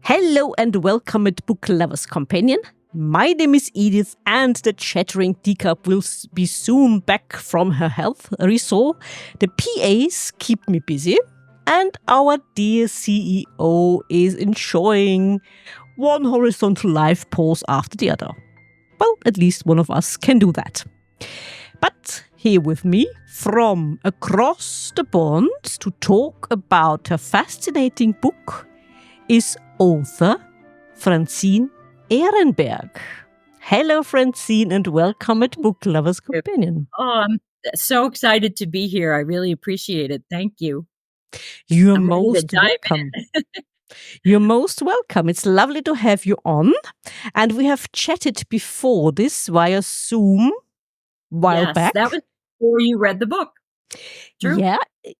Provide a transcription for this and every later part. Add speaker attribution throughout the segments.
Speaker 1: Hello and welcome at Book Lovers Companion. My name is Edith and the chattering teacup will be soon back from her health resort. The PAs keep me busy and our dear CEO is enjoying one horizontal life pause after the other. Well, at least one of us can do that. But here with me from across the pond to talk about her fascinating book is author Francine Ehrenberg. Hello, Francine, and welcome at Book Lovers Companion.
Speaker 2: Oh, I'm so excited to be here. I really appreciate it. Thank you.
Speaker 1: You're
Speaker 2: I'm ready to
Speaker 1: most
Speaker 2: dive
Speaker 1: welcome. You're most welcome. It's lovely to have you on. And we have chatted before this via Zoom a while
Speaker 2: Yes,
Speaker 1: back.
Speaker 2: that was before you read the book. True.
Speaker 1: Yeah,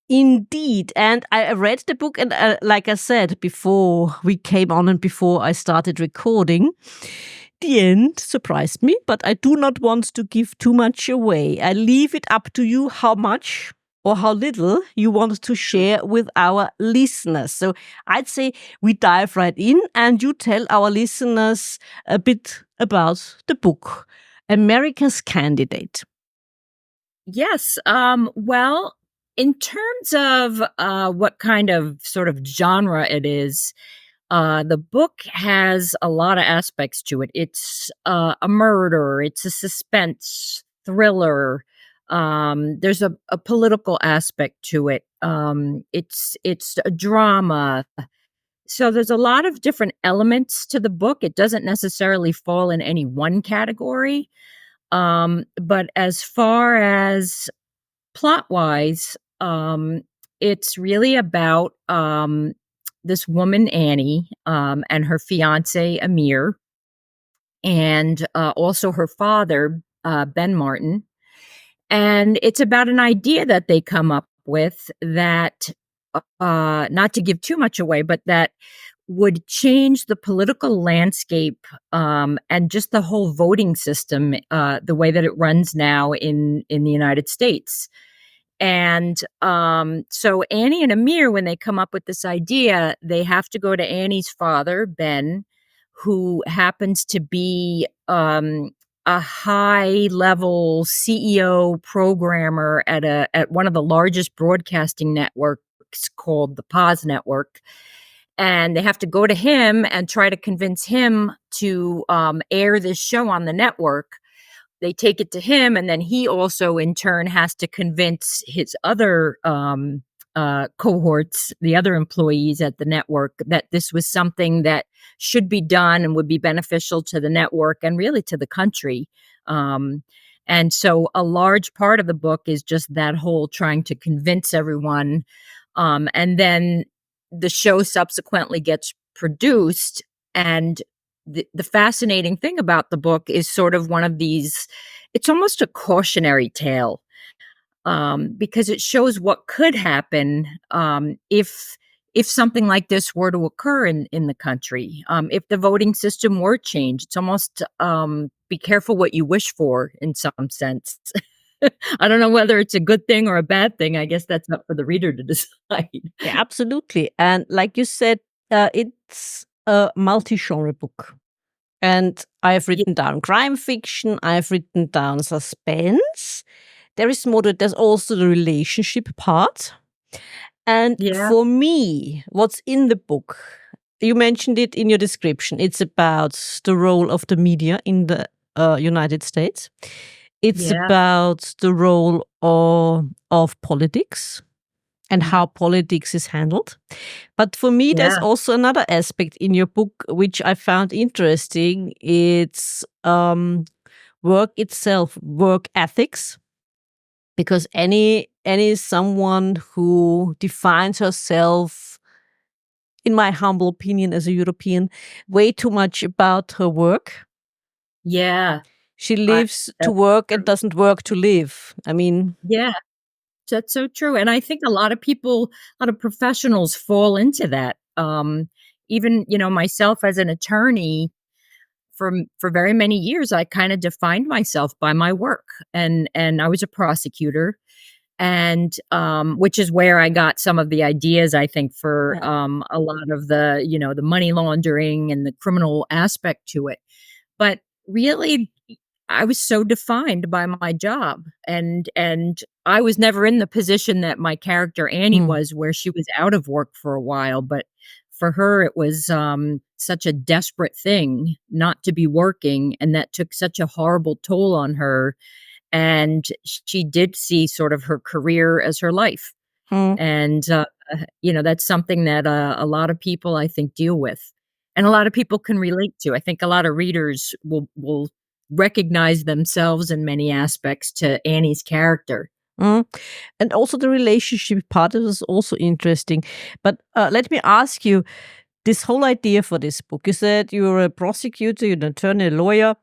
Speaker 1: indeed. And I read the book, and like I said, before we came on and before I started recording, the end surprised me, but I do not want to give too much away. I leave it up to you how much or how little you want to share with our listeners. So I'd say we dive right in and you tell our listeners a bit about the book, America's Candidate.
Speaker 2: Yes. Well, in terms of what kind of sort of genre it is, the book has a lot of aspects to it. It's a murder, it's a suspense thriller. There's a political aspect to it. It's a drama. So there's a lot of different elements to the book. It doesn't necessarily fall in any one category. But as far as plot wise, it's really about this woman, Annie, and her fiance, Amir, and also her father, Ben Martin. And it's about an idea that they come up with that, not to give too much away, but that would change the political landscape and just the whole voting system, the way that it runs now in the United States. And so Annie and Amir, when they come up with this idea, they have to go to Annie's father, Ben, who happens to be a high level CEO programmer at one of the largest broadcasting networks called the Paz Network. And they have to go to him and try to convince him to air this show on the network. They take it to him, and then he also, in turn, has to convince his other cohorts, the other employees at the network, that this was something that should be done and would be beneficial to the network and really to the country. And so a large part of the book is just that whole trying to convince everyone. And then the show subsequently gets produced, and the fascinating thing about the book is sort of one of these, it's almost a cautionary tale, because it shows what could happen if something like this were to occur in the country, if the voting system were changed. It's almost be careful what you wish for in some sense. I don't know whether it's a good thing or a bad thing. I guess that's up for the reader to decide.
Speaker 1: Yeah, absolutely. And like you said, it's a multi-genre book. And I've written down crime fiction, I've written down suspense. There is more to it. There's also the relationship part. And for me, what's in the book, you mentioned it in your description. It's about the role of the media in the United States. It's about the role of politics and how politics is handled. But for me, there's also another aspect in your book which I found interesting. It's work itself, work ethics. Because Annie is someone who defines herself, in my humble opinion as a European, way too much about her work.
Speaker 2: Yeah.
Speaker 1: She lives to work and doesn't work to live. I mean,
Speaker 2: yeah, that's so true. And I think a lot of people, a lot of professionals fall into that. Even, myself as an attorney, for very many years, I kind of defined myself by my work, and I was a prosecutor. and which is where I got some of the ideas, I think, for
Speaker 1: Yeah.
Speaker 2: a lot of the, the money laundering and the criminal aspect to it. But really, I was so defined by my job, and I was never in the position that my character Annie
Speaker 1: Mm.
Speaker 2: was, where she was out of work for a while. But for her, it was such a desperate thing not to be working, and that took such a horrible toll on her. And she did see sort of her career as her life,
Speaker 1: Mm.
Speaker 2: and that's something that a lot of people, I think, deal with, and a lot of people can relate to. I think a lot of readers will recognize themselves in many aspects to Annie's character.
Speaker 1: Mm. And also the relationship part is also interesting. But let me ask you, this whole idea for this book, you said you're a prosecutor, you're an attorney, a lawyer,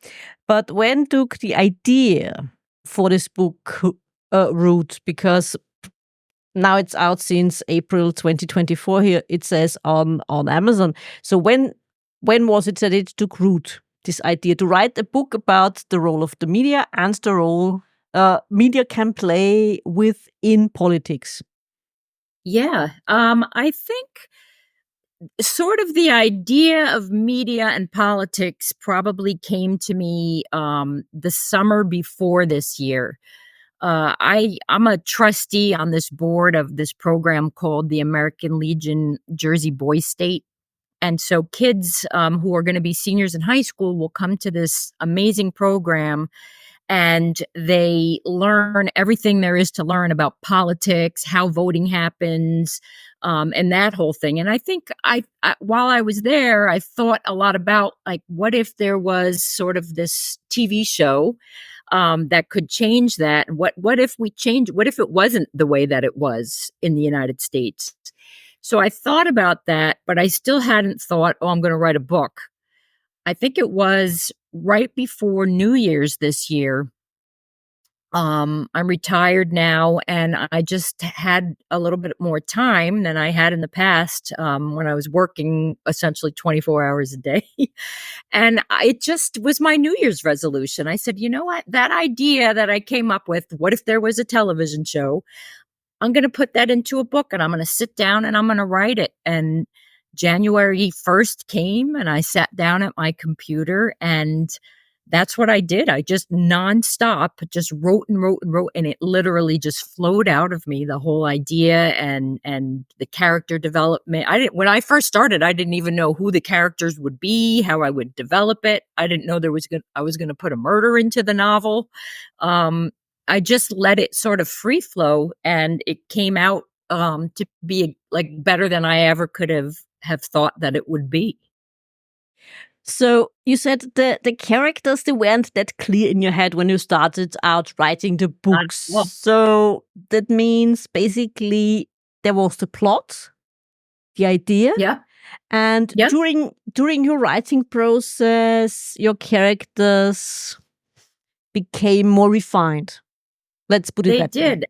Speaker 1: but when took the idea for this book root? Because now it's out since April 2024. Here it says on Amazon. So when was it that it took root? This idea to write a book about the role of the media and the role media can play within politics.
Speaker 2: Yeah, I think sort of the idea of media and politics probably came to me the summer before this year. I'm a trustee on this board of this program called the American Legion Jersey Boy State. And so kids who are going to be seniors in high school will come to this amazing program, and they learn everything there is to learn about politics, how voting happens, and that whole thing. And I think while I was there, I thought a lot about, like, what if there was sort of this TV show that could change that? What if we change? What if it wasn't the way that it was in the United States? So I thought about that, but I still hadn't thought, oh, I'm going to write a book. I think it was right before New Year's this year. I'm retired now, and I just had a little bit more time than I had in the past, when I was working essentially 24 hours a day. And it just was my New Year's resolution. I said, you know what? That idea that I came up with, what if there was a television show? I'm going to put that into a book, and I'm going to sit down and I'm going to write it. And January 1st came, and I sat down at my computer, and that's what I did. I just nonstop just wrote and wrote and wrote, and it literally just flowed out of me, the whole idea and the character development. When I first started, I didn't even know who the characters would be, how I would develop it. I didn't know I was going to put a murder into the novel. I just let it sort of free flow, and it came out to be like better than I ever could have thought that it would be.
Speaker 1: So you said the characters, they weren't that clear in your head when you started out writing the
Speaker 2: Not
Speaker 1: books.
Speaker 2: well,
Speaker 1: So that means basically there was the plot, the idea,
Speaker 2: yeah,
Speaker 1: and
Speaker 2: yeah,
Speaker 1: during your writing process, your characters became more refined. Let's put it
Speaker 2: they
Speaker 1: that way.
Speaker 2: did.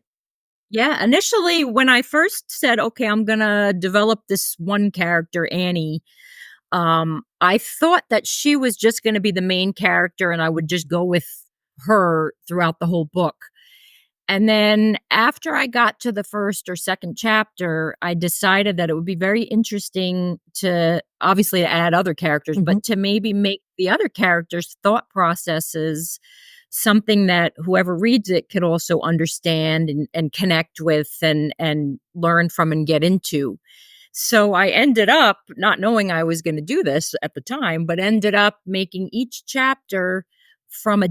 Speaker 2: Yeah, initially when I first said, okay, I'm gonna develop this one character, Annie, I thought that she was just gonna be the main character, and I would just go with her throughout the whole book. And then after I got to the first or second chapter, I decided that it would be very interesting to obviously add other characters,
Speaker 1: Mhm.
Speaker 2: but to maybe make the other characters' thought processes something that whoever reads it could also understand and connect with and learn from and get into. So I ended up not knowing I was going to do this at the time, but ended up making each chapter from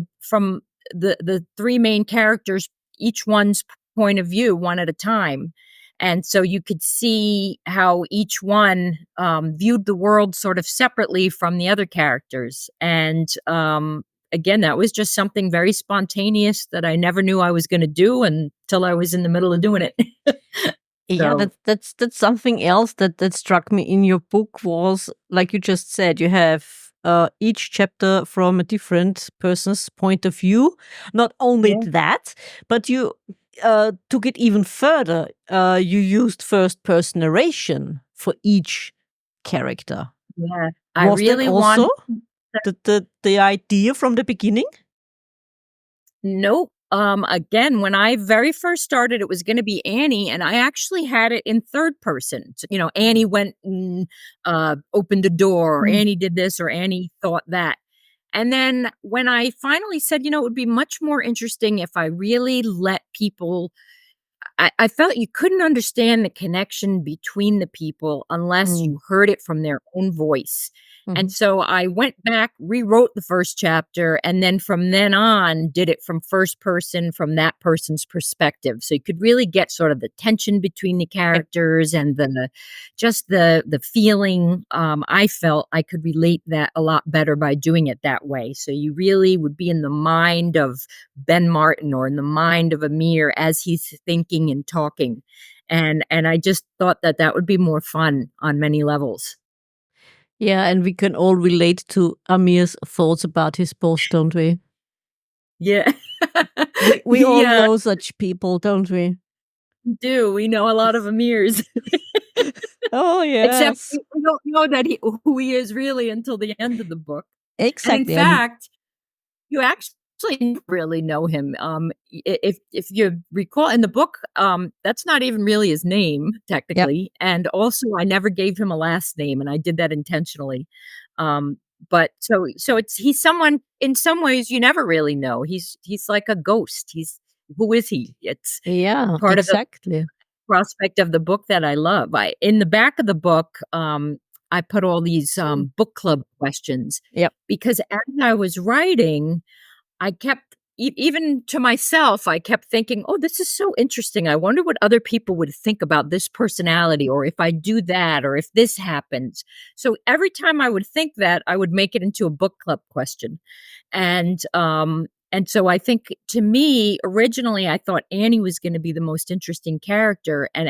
Speaker 2: the three main characters, each one's point of view, one at a time. And so you could see how each one viewed the world sort of separately from the other characters. And again, that was just something very spontaneous that I never knew I was going to do until I was in the middle of doing it.
Speaker 1: Yeah,
Speaker 2: So,
Speaker 1: that's something else that struck me in your book was, like you just said, you have each chapter from a different person's point of view. Not only
Speaker 2: yeah,
Speaker 1: that, but you took it even further. You used first person narration for each character.
Speaker 2: yeah. I
Speaker 1: Was that
Speaker 2: really
Speaker 1: also
Speaker 2: wanted.
Speaker 1: the idea from the beginning?
Speaker 2: Nope. Again, when I very first started, it was gonna be Annie, and I actually had it in third person. So, Annie went and, opened the door, or
Speaker 1: Mm,
Speaker 2: Annie did this, or Annie thought that. And then when I finally said, it would be much more interesting if I really let people I felt you couldn't understand the connection between the people unless
Speaker 1: mm,
Speaker 2: you heard it from their own voice. And
Speaker 1: mhm.
Speaker 2: so I went back, rewrote the first chapter, and then from then on did it from first person from that person's perspective. So you could really get sort of the tension between the
Speaker 1: Yep.
Speaker 2: characters and the feeling. I felt I could relate that a lot better by doing it that way. So you really would be in the mind of Ben Martin or in the mind of Amir as he's thinking and talking. And I just thought that that would be more fun on many levels.
Speaker 1: Yeah, and we can all relate to Amir's thoughts about his boss, don't we?
Speaker 2: Yeah.
Speaker 1: We all
Speaker 2: Yeah,
Speaker 1: know such people, don't we?
Speaker 2: we do. We know a lot of Amirs,
Speaker 1: Oh,
Speaker 2: except
Speaker 1: yes.
Speaker 2: we don't know that who he is really until the end of the book. And in
Speaker 1: Exactly, and
Speaker 2: fact, you actually didn't really know him. If you recall in the book, that's not even really his name
Speaker 1: yeah.
Speaker 2: technically, and also I never gave him a last name, and I did that intentionally. Um, but so it's he's someone in some ways you never really know. He's like a ghost. He's who is he? It's
Speaker 1: Yeah,
Speaker 2: part of the
Speaker 1: exactly.
Speaker 2: prospect of the book that I love. I in the back of the book, I put all these
Speaker 1: Mm.
Speaker 2: book club questions
Speaker 1: Yep.
Speaker 2: because as I was writing I kept even to myself, I kept thinking, "Oh, this is so interesting. I wonder what other people would think about this personality, or if I do that, or if this happens." So every time I would think that, I would make it into a book club question. And so I think to me, originally I thought Annie was going to be the most interesting character. And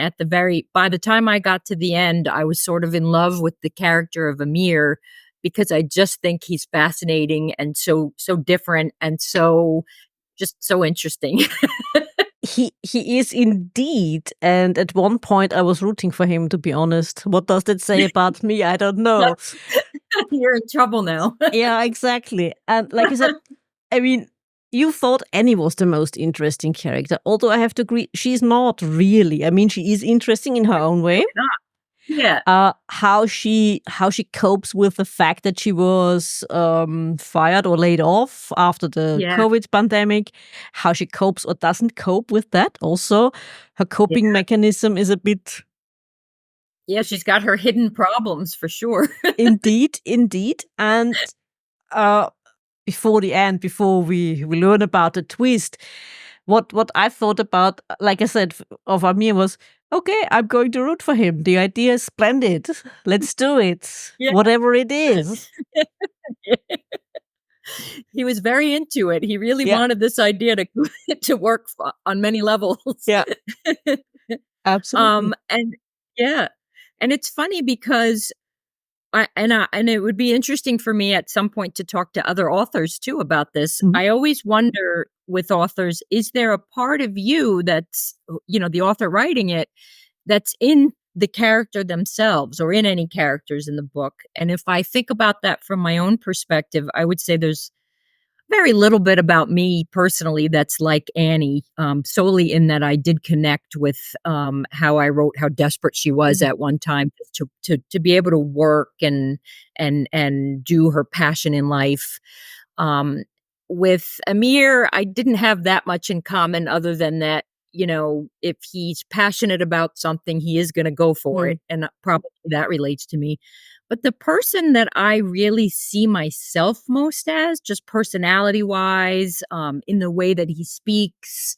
Speaker 2: by the time I got to the end, I was sort of in love with the character of Amir because I just think he's fascinating and so different and just so interesting.
Speaker 1: He is indeed, and at one point I was rooting for him, to be honest. What does that say about me? I don't know.
Speaker 2: You're in trouble now.
Speaker 1: Yeah, exactly. And like I said, I mean, you thought Annie was the most interesting character, although I have to agree, she's not really. I mean, she is interesting in her own way.
Speaker 2: Really not. Yeah.
Speaker 1: How she copes with the fact that she was fired or laid off after the
Speaker 2: Yeah.
Speaker 1: COVID pandemic, how she copes or doesn't cope with that. Also, her
Speaker 2: Yeah.
Speaker 1: coping mechanism is a bit
Speaker 2: Yeah, she's got her hidden problems for sure.
Speaker 1: indeed. And uh, before the end, before we learn about the twist, what I thought about, like I said, of Amir was, okay, I'm going to root for him. The idea is splendid. Let's do it.
Speaker 2: Yeah.
Speaker 1: Whatever it is.
Speaker 2: He was very into it. He really
Speaker 1: Yeah,
Speaker 2: wanted this idea to to work on many levels.
Speaker 1: yeah, absolutely.
Speaker 2: And yeah. And it's funny because and it would be interesting for me at some point to talk to other authors too about this.
Speaker 1: Mhm.
Speaker 2: I always wonder with authors, is there a part of you that's, the author writing it that's in the character themselves or in any characters in the book? And if I think about that from my own perspective, I would say there's very little bit about me personally that's like Annie, solely in that I did connect with how I wrote how desperate she was
Speaker 1: Mhm.
Speaker 2: at one time to be able to work and do her passion in life. Um, with Amir, I didn't have that much in common other than that, if he's passionate about something, he is going to go for
Speaker 1: Mm.
Speaker 2: it. And probably that relates to me. But the person that I really see myself most as, just personality wise, in the way that he speaks,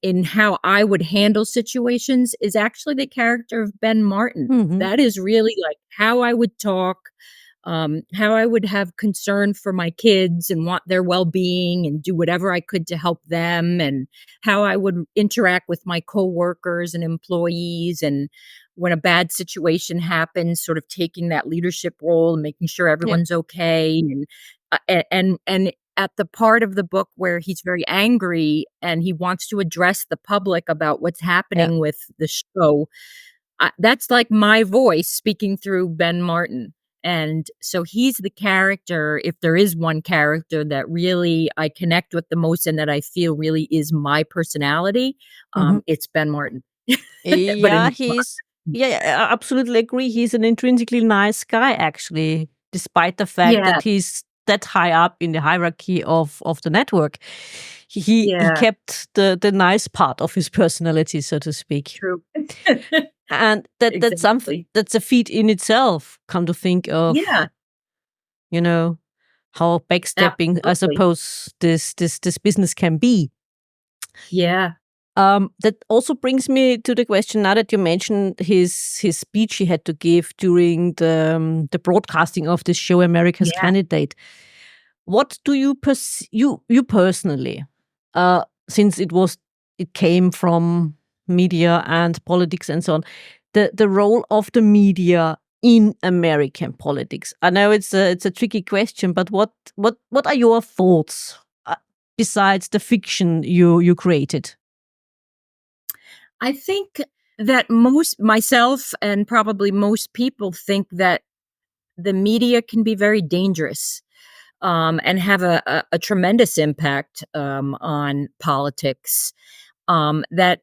Speaker 2: in how I would handle situations, is actually the character of Ben Martin.
Speaker 1: Mhm.
Speaker 2: That is really like how I would talk, how I would have concern for my kids and want their well being and do whatever I could to help them, and how I would interact with my coworkers and employees. And when a bad situation happens, sort of taking that leadership role and making sure
Speaker 1: Yeah,
Speaker 2: everyone's okay. And at the part of the book where he's very angry and he wants to address the public about what's
Speaker 1: yeah.
Speaker 2: happening with the show, that's like my voice speaking through Ben Martin. And so he's the character, if there is one character that really I connect with the most and that I feel really is my personality,
Speaker 1: Mhm.
Speaker 2: it's Ben Martin. But
Speaker 1: Yeah,
Speaker 2: in
Speaker 1: he's yeah, I absolutely agree. He's an intrinsically nice guy, actually, despite the fact
Speaker 2: yeah,
Speaker 1: that he's that high up in the hierarchy of the network. He
Speaker 2: yeah,
Speaker 1: kept the nice part of his personality, so to speak.
Speaker 2: true.
Speaker 1: And that's something
Speaker 2: Exactly.
Speaker 1: that's a feat in itself, come to think
Speaker 2: Yeah,
Speaker 1: of, you know, how backstepping I
Speaker 2: absolutely.
Speaker 1: suppose this business can be.
Speaker 2: Yeah,
Speaker 1: That also brings me to the question. Now that you mentioned his speech he had to give during the broadcasting of this show, America's
Speaker 2: yeah.
Speaker 1: Candidate, what do you personally, since it came from media and politics and so on, the role of the media in American politics? I know it's a tricky question, but what are your thoughts, besides the fiction you created?
Speaker 2: I think that most myself and probably most people think that the media can be very dangerous, and have a tremendous impact, on politics. That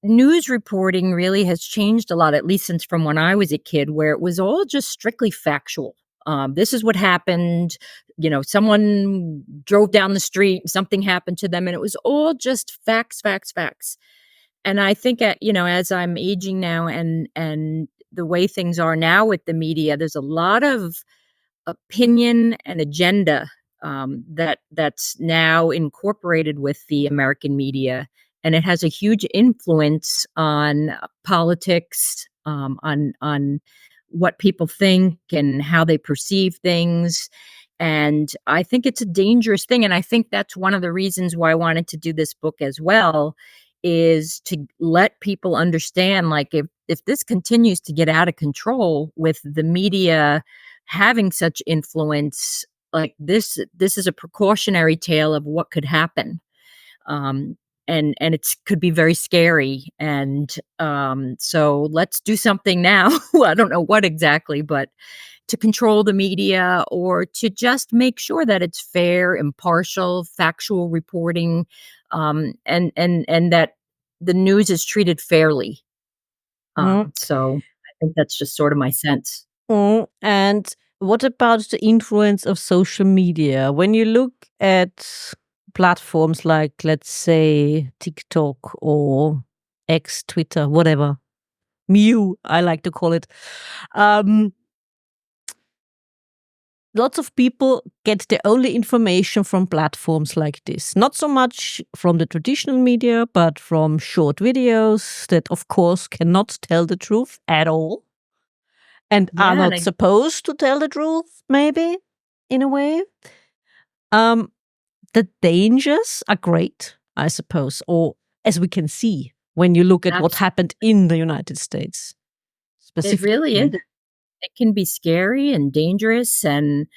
Speaker 2: news reporting really has changed a lot, at least since from when I was a kid, where it was all just strictly factual. This is what happened. Someone drove down the street, something happened to them, and it was all just facts, facts, facts. And I think, as I'm aging now, and the way things are now with the media, there's a lot of opinion and agenda, that's now incorporated with the American media, and it has a huge influence on politics, on what people think and how they perceive things. And I think it's a dangerous thing, and I think that's one of the reasons why I wanted to do this book as well, is to let people understand, like, if this continues to get out of control with the media having such influence, like, this is a precautionary tale of what could happen. um and it's could be very scary. And so let's do something now. I don't know what exactly, but to control the media, or to just make sure that it's fair, impartial, factual reporting, and that the news is treated fairly.
Speaker 1: Mm.
Speaker 2: So I think that's just sort of my sense.
Speaker 1: And what about the influence of social media? When you look at platforms like, let's say, TikTok or X, Twitter, whatever, Mew, I like to call it. Um, Lots of people get their only information from platforms like this. Not so much from the traditional media, but from short videos that, of course, cannot tell the truth at all and are
Speaker 2: Yeah, and
Speaker 1: not supposed to tell the truth, maybe, in a way. Um, the dangers are great, I suppose, or as we can see when you look at what
Speaker 2: absolutely.
Speaker 1: happened in the United States
Speaker 2: It really is.
Speaker 1: specifically.
Speaker 2: It can be scary and dangerous, and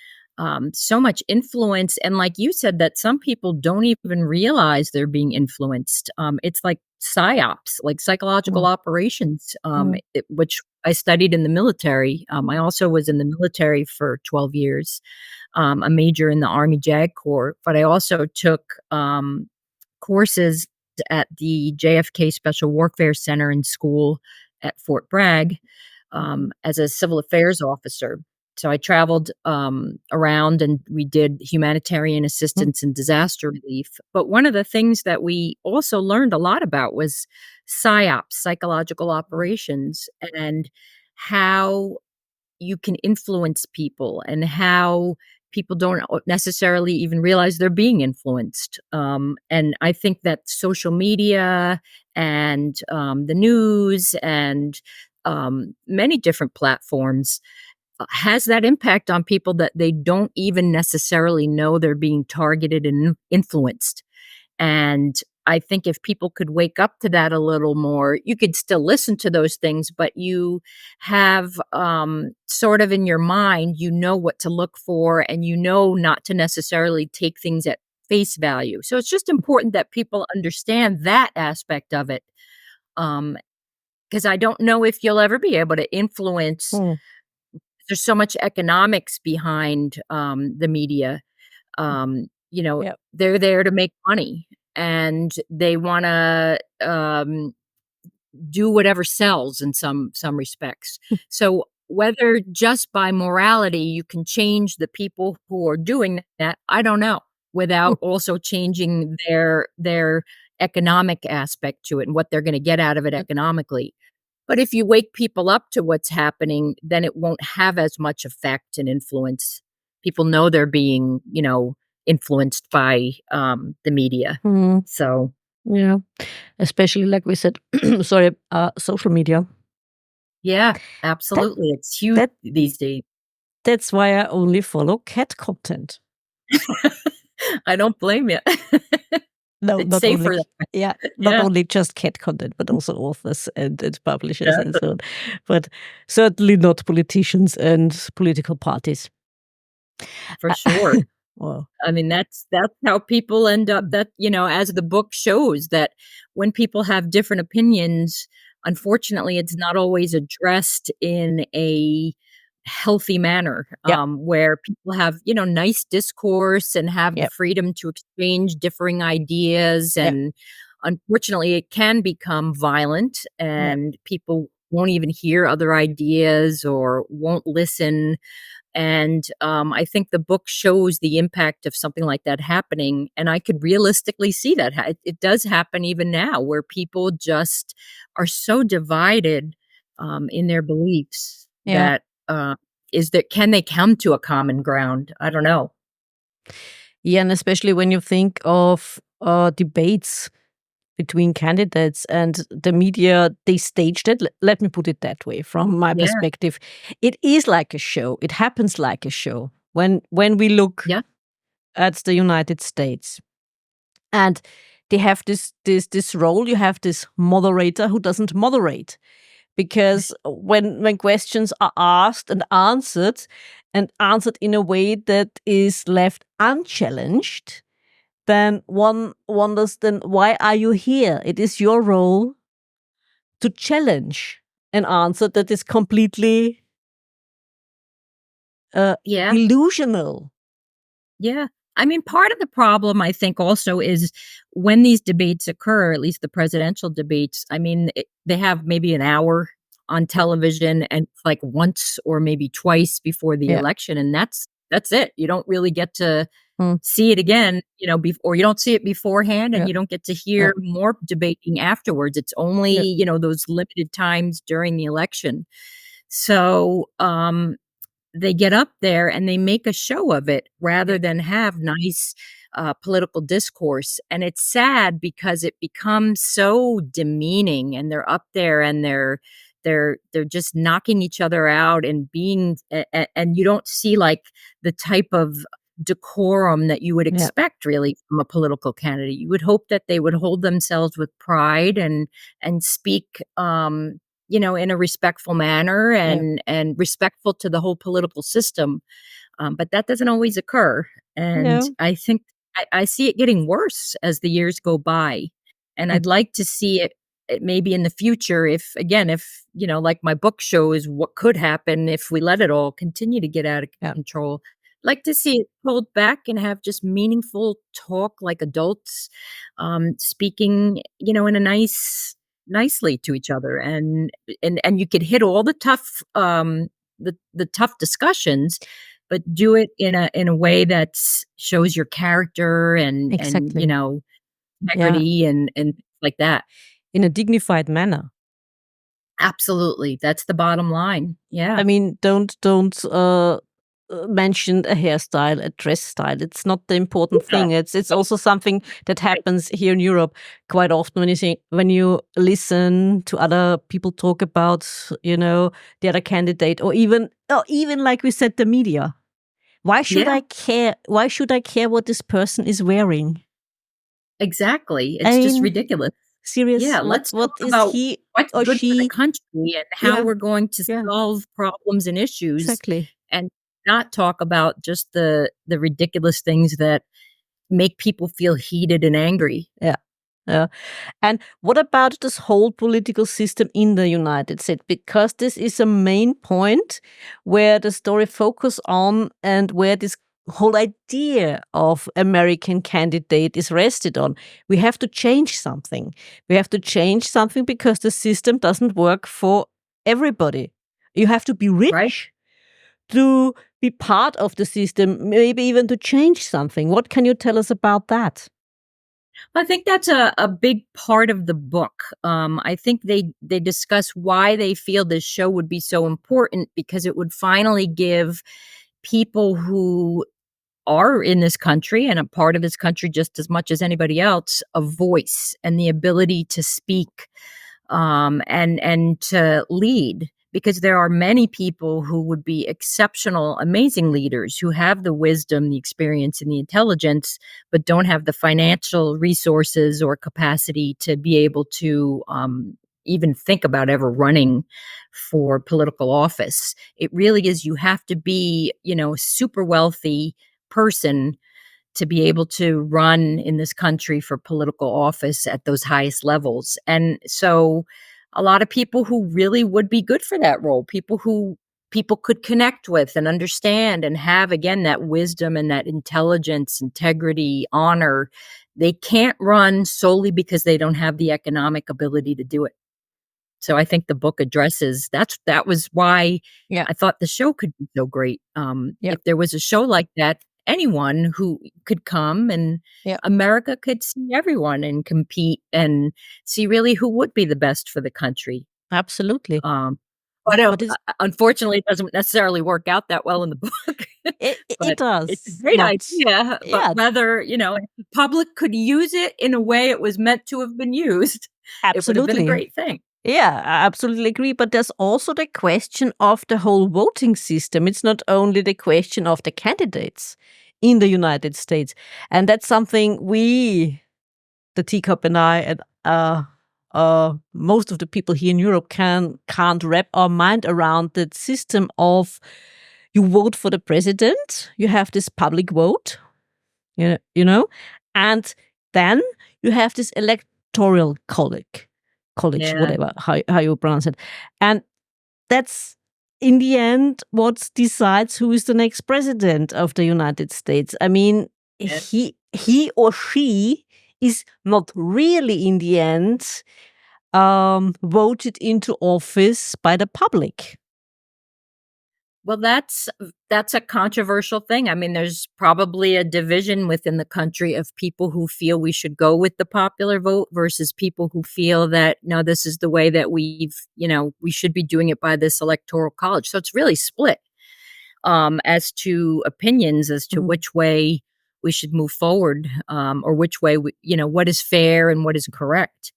Speaker 2: so much influence. And like you said, that some people don't even realize they're being influenced. It's like psyops, like psychological
Speaker 1: Mm,
Speaker 2: operations,
Speaker 1: mm,
Speaker 2: which I studied in the military. I also was in the military for 12 years, a major in the Army JAG Corps, but I also took courses at the JFK Special Warfare Center in school at Fort Bragg, as a civil affairs officer. So I traveled, around, and we did humanitarian
Speaker 1: mm,
Speaker 2: assistance and disaster relief. But one of the things that we also learned a lot about was psyops, psychological operations, and how you can influence people, and how people don't necessarily even realize they're being influenced. And I think that social media and, the news and, many different platforms, has that impact on people that they don't even necessarily know they're being targeted and influenced. And I think if people could wake up to that a little more, you could still listen to those things, but you have, sort of in your mind, you know what to look for, and you know not to necessarily take things at face value. So it's just important that people understand that aspect of it. Because I don't know if you'll ever be able to influence
Speaker 1: mm.
Speaker 2: there's so much economics behind, the media.
Speaker 1: Yeah.
Speaker 2: They're there to make money, and they wanna, do whatever sells in some respects. So whether just by morality you can change the people who are doing that, I don't know, without also changing their economic aspect to it and what they're gonna get out of it economically. But if you wake people up to what's happening, then it won't have as much effect and influence. People know they're being, influenced by, the media.
Speaker 1: Mm,
Speaker 2: So,
Speaker 1: yeah. Especially like we said, sorry, social media.
Speaker 2: yeah,
Speaker 1: That
Speaker 2: absolutely. It's huge
Speaker 1: that
Speaker 2: these days.
Speaker 1: that's why I only follow cat content.
Speaker 2: I don't blame you.
Speaker 1: No,
Speaker 2: It's
Speaker 1: not only
Speaker 2: safer that way.
Speaker 1: yeah, not
Speaker 2: Yeah,
Speaker 1: only just cat content, but also authors and publishers
Speaker 2: yeah,
Speaker 1: and so on. But certainly not politicians and political parties.
Speaker 2: for
Speaker 1: Uh,
Speaker 2: sure.
Speaker 1: well,
Speaker 2: I mean, that's how people end up that, as the book shows that when people have different opinions, unfortunately, it's not always addressed in a healthy manner,
Speaker 1: yeah,
Speaker 2: where people have, nice discourse and have the
Speaker 1: yeah,
Speaker 2: freedom to exchange differing ideas.
Speaker 1: yeah,
Speaker 2: And unfortunately, it can become violent
Speaker 1: yeah,
Speaker 2: and people won't even hear other ideas or won't listen, and I think the book shows the impact of something like that happening. And I could realistically see that. It does happen even now where people just are so divided in their beliefs
Speaker 1: yeah.
Speaker 2: that can they come to a common ground? I don't know.
Speaker 1: Yeah, and especially when you think of debates between candidates and the media, they staged it. Let me put it that way. From my
Speaker 2: Yeah.
Speaker 1: perspective, it is like a show. It happens like a show. When we look
Speaker 2: Yeah.
Speaker 1: at the United States, and they have this role, you have this moderator who doesn't moderate, because when questions are asked and answered in a way that is left unchallenged, then one wonders, then why are you here? It is your role to challenge an answer that is completely uh,
Speaker 2: Yeah.
Speaker 1: illusional.
Speaker 2: Yeah. I mean, part of the problem, I think, also is when these debates occur, at least the presidential debates, I mean, they have maybe an hour on television and like once or maybe twice before the
Speaker 1: Yeah.
Speaker 2: election. And that's it. You don't really get to
Speaker 1: Mm.
Speaker 2: see it again, or you don't see it beforehand and
Speaker 1: Yeah.
Speaker 2: you don't get to
Speaker 1: Yeah.
Speaker 2: hear more debating afterwards. It's only,
Speaker 1: Yeah.
Speaker 2: those limited times during the election. So, they get up there and they make a show of it
Speaker 1: Yeah.
Speaker 2: rather than have nice political discourse. And it's sad because it becomes so demeaning, and they're up there and they're just knocking each other out and and you don't see like the type of decorum that you would
Speaker 1: Yeah.
Speaker 2: expect really from a political candidate. You would hope that they would hold themselves with pride and speak in a respectful manner
Speaker 1: Yeah.
Speaker 2: and respectful to the whole political system. But that doesn't always occur. And
Speaker 1: No.
Speaker 2: I think I see it getting worse as the years go by. And
Speaker 1: Mm.
Speaker 2: I'd like to see it maybe in the future, if like my book shows what could happen if we let it all continue to get out of
Speaker 1: Yeah.
Speaker 2: control. Like to see it pulled back and have just meaningful talk like adults, speaking, in a nicely to each other, and you could hit all the tough the tough discussions, but do it in a way that shows your character and
Speaker 1: Exactly. Yeah.
Speaker 2: integrity and like that.
Speaker 1: In a dignified manner.
Speaker 2: Absolutely, that's the bottom line.
Speaker 1: I
Speaker 2: Yeah.
Speaker 1: mean, don't mention a hairstyle, a dress style. It's not the important
Speaker 2: No,
Speaker 1: thing. It's also something that
Speaker 2: right.
Speaker 1: happens here in Europe quite often when you listen to other people talk about, the other candidate, or even like we said, the media. Why should
Speaker 2: Yeah,
Speaker 1: I care? Why should I care what this person is wearing?
Speaker 2: exactly.
Speaker 1: I
Speaker 2: It's just
Speaker 1: mean,
Speaker 2: ridiculous.
Speaker 1: serious.
Speaker 2: Yeah,
Speaker 1: What
Speaker 2: let's
Speaker 1: what
Speaker 2: talk
Speaker 1: is
Speaker 2: about
Speaker 1: he
Speaker 2: what's
Speaker 1: or
Speaker 2: good for the
Speaker 1: she?
Speaker 2: country and how
Speaker 1: Yeah,
Speaker 2: we're going to
Speaker 1: yeah,
Speaker 2: solve problems and issues,
Speaker 1: exactly.
Speaker 2: and not talk about just the ridiculous things that make people feel heated and angry.
Speaker 1: Yeah. Yeah. And what about this whole political system in the United States? Because this is a main point where the story focus on and where this whole idea of American candidate is rested on. We have to change something. We have to change something because the system doesn't work for everybody. You have to be
Speaker 2: Right.
Speaker 1: rich to be part of the system, maybe even to change something. What can you tell us about that?
Speaker 2: I think that's a big part of the book. I think they discuss why they feel this show would be so important because it would finally give people who are in this country and a part of this country just as much as anybody else a voice and the ability to speak and to lead, because there are many people who would be exceptional, amazing leaders who have the wisdom, the experience, and the intelligence, but don't have the financial resources or capacity to be able to even think about ever running for political office. It really is, you have to be, a super wealthy person to be able to run in this country for political office at those highest levels. And so a lot of people who really would be good for that role, people who people could connect with and understand and have, again, that wisdom and that intelligence, integrity, honor, they can't run solely because they don't have the economic ability to do it. So I think the book addresses that was why
Speaker 1: Yeah.
Speaker 2: I thought the show could be so great.
Speaker 1: Yeah.
Speaker 2: If there was a show like that, anyone who could come and
Speaker 1: Yeah.
Speaker 2: America could see everyone and compete and see really who would be the best for the country.
Speaker 1: Absolutely.
Speaker 2: Um, but
Speaker 1: But it's
Speaker 2: unfortunately, it doesn't necessarily work out that well in the book.
Speaker 1: it
Speaker 2: But it's a
Speaker 1: does
Speaker 2: great
Speaker 1: not.
Speaker 2: idea. But
Speaker 1: Yeah,
Speaker 2: whether if the public could use it in a way it was meant to have been used, it would have been a
Speaker 1: absolutely.
Speaker 2: great thing.
Speaker 1: Yeah, I absolutely agree. But there's also the question of the whole voting system. It's not only the question of the candidates in the United States. And that's something we, the teacup and I, and most of the people here in Europe can't wrap our mind around the system of you vote for the president, you have this public vote, you know, and then you have this electoral college,
Speaker 2: Yeah.
Speaker 1: whatever how you pronounce it, and that's in the end what decides who is the next president of the United States. I mean,
Speaker 2: Yeah.
Speaker 1: he or she is not really in the end voted into office by the public.
Speaker 2: Well, that's a controversial thing. I mean, there's probably a division within the country of people who feel we should go with the popular vote versus people who feel that no, this is the way that we should be doing it by this electoral college. So it's really split as to opinions as to
Speaker 1: Mhm.
Speaker 2: which way we should move forward, or which way what is fair and what is correct.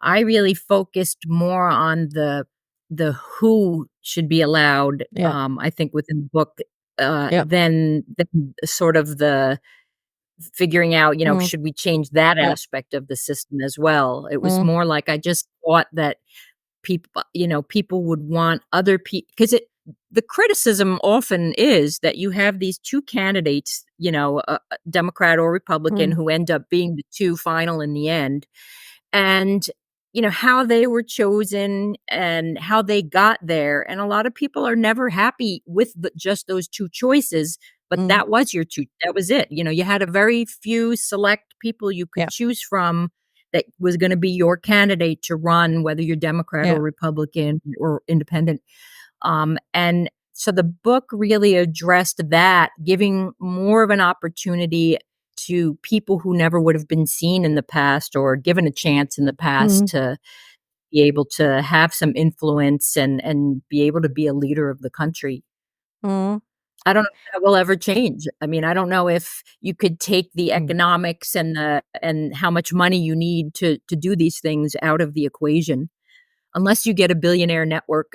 Speaker 2: I really focused more on the who should be allowed,
Speaker 1: Yeah,
Speaker 2: I think within the book,
Speaker 1: yeah,
Speaker 2: than sort of the figuring out,
Speaker 1: mm,
Speaker 2: should we change that
Speaker 1: yeah,
Speaker 2: aspect of the system as well? It was
Speaker 1: mm,
Speaker 2: more like I just thought that people would want other people because it the criticism often is that you have these two candidates, a Democrat or Republican,
Speaker 1: mm,
Speaker 2: who end up being the two final in the end, and how they were chosen and how they got there, and a lot of people are never happy with just those two choices, but
Speaker 1: mm,
Speaker 2: that was it. You had a very few select people you could
Speaker 1: yeah,
Speaker 2: choose from that was going to be your candidate to run, whether you're Democrat
Speaker 1: yeah,
Speaker 2: or Republican or independent. And so the book really addressed that, giving more of an opportunity to people who never would have been seen in the past or given a chance in the past
Speaker 1: mm,
Speaker 2: to be able to have some influence and be able to be a leader of the country.
Speaker 1: mm,
Speaker 2: I don't know if that will ever change. I mean, I don't know if you could take the
Speaker 1: mm.
Speaker 2: economics and how much money you need to do these things out of the equation, unless you get a billionaire network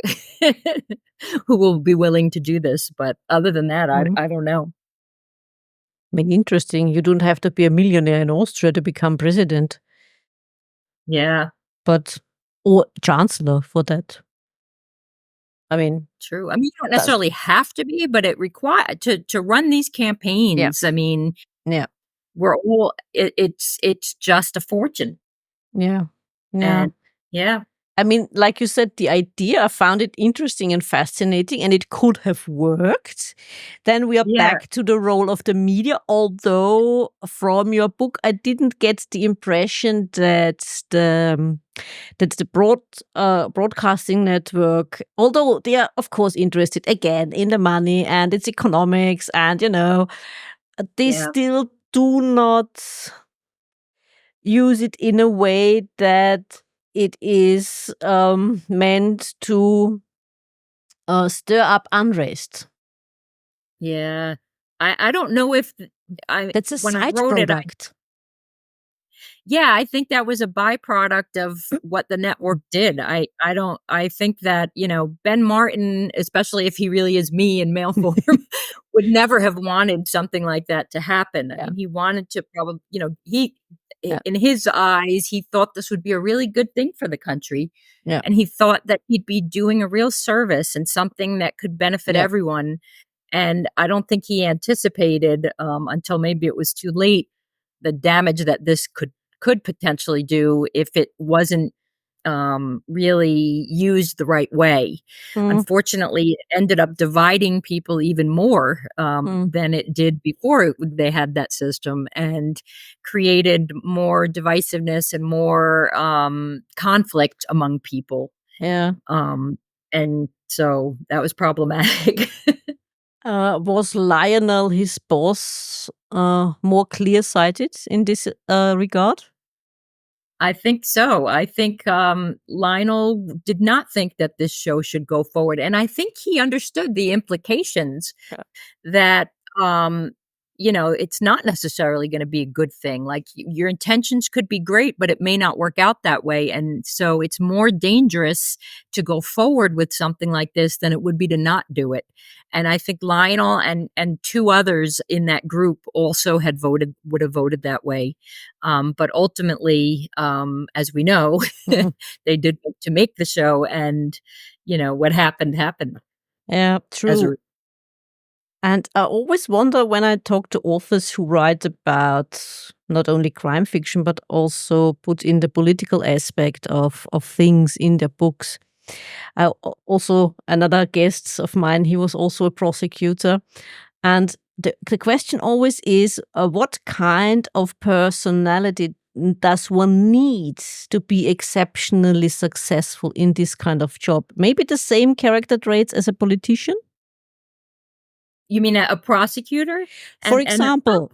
Speaker 2: who will be willing to do this. But other than that,
Speaker 1: Mhm.
Speaker 2: I don't know.
Speaker 1: I mean, interesting. You don't have to be a millionaire in Austria to become president,
Speaker 2: Yeah,
Speaker 1: but or chancellor for that. I mean,
Speaker 2: true. I mean, you don't
Speaker 1: that's
Speaker 2: necessarily have to be, but it require to run these
Speaker 1: yeah,
Speaker 2: campaigns. I mean,
Speaker 1: yeah,
Speaker 2: we're all it's just a fortune.
Speaker 1: Yeah. Yeah.
Speaker 2: And yeah,
Speaker 1: I mean, like you said, the idea, I found it interesting and fascinating, and it could have worked. Then we are
Speaker 2: yeah,
Speaker 1: back to the role of the media, although from your book, I didn't get the impression that the broadcasting network, although they are, of course, interested again in the money and its economics, and, they
Speaker 2: yeah,
Speaker 1: still do not use it in a way that it is meant to stir up unrest.
Speaker 2: yeah. I don't know if I
Speaker 1: That's a
Speaker 2: when I
Speaker 1: side
Speaker 2: wrote it,
Speaker 1: product.
Speaker 2: yeah, I think that was a byproduct of what the network did. I think that, Ben Martin, especially if he really is me in male form, would never have wanted something like that to happen. I
Speaker 1: Yeah,
Speaker 2: mean, he wanted to probably,
Speaker 1: yeah,
Speaker 2: in his eyes, he thought this would be a really good thing for the country.
Speaker 1: yeah,
Speaker 2: And he thought that he'd be doing a real service and something that could benefit
Speaker 1: yeah.
Speaker 2: everyone. And I don't think he anticipated, until maybe it was too late, the damage that this could potentially do if it wasn't really used the right way.
Speaker 1: Mm,
Speaker 2: Unfortunately, it ended up dividing people even more
Speaker 1: mm,
Speaker 2: than it did before they had that system, and created more divisiveness and more conflict among people.
Speaker 1: yeah.
Speaker 2: Um, and so that was problematic.
Speaker 1: Was Lionel, his boss, more clear-sighted in this regard?
Speaker 2: I think so. I think, Lionel did not think that this show should go forward, and I think he understood the implications
Speaker 1: Yeah.
Speaker 2: that, um, it's not necessarily gonna be a good thing. Like, your intentions could be great, but it may not work out that way, and so it's more dangerous to go forward with something like this than it would be to not do it. And I think Lionel and 2 others in that group also would have voted that way. But ultimately, as we know,
Speaker 1: Mhm.
Speaker 2: they did vote to make the show, and, what happened happened
Speaker 1: Yeah,
Speaker 2: as a
Speaker 1: true. And I always wonder when I talk to authors who write about not only crime fiction, but also put in the political aspect of things in their books. Also, another guest of mine, he was also a prosecutor. And the question always is what kind of personality does one need to be exceptionally successful in this kind of job? Maybe the same character traits as a politician?
Speaker 2: You mean a prosecutor?
Speaker 1: For
Speaker 2: And
Speaker 1: example.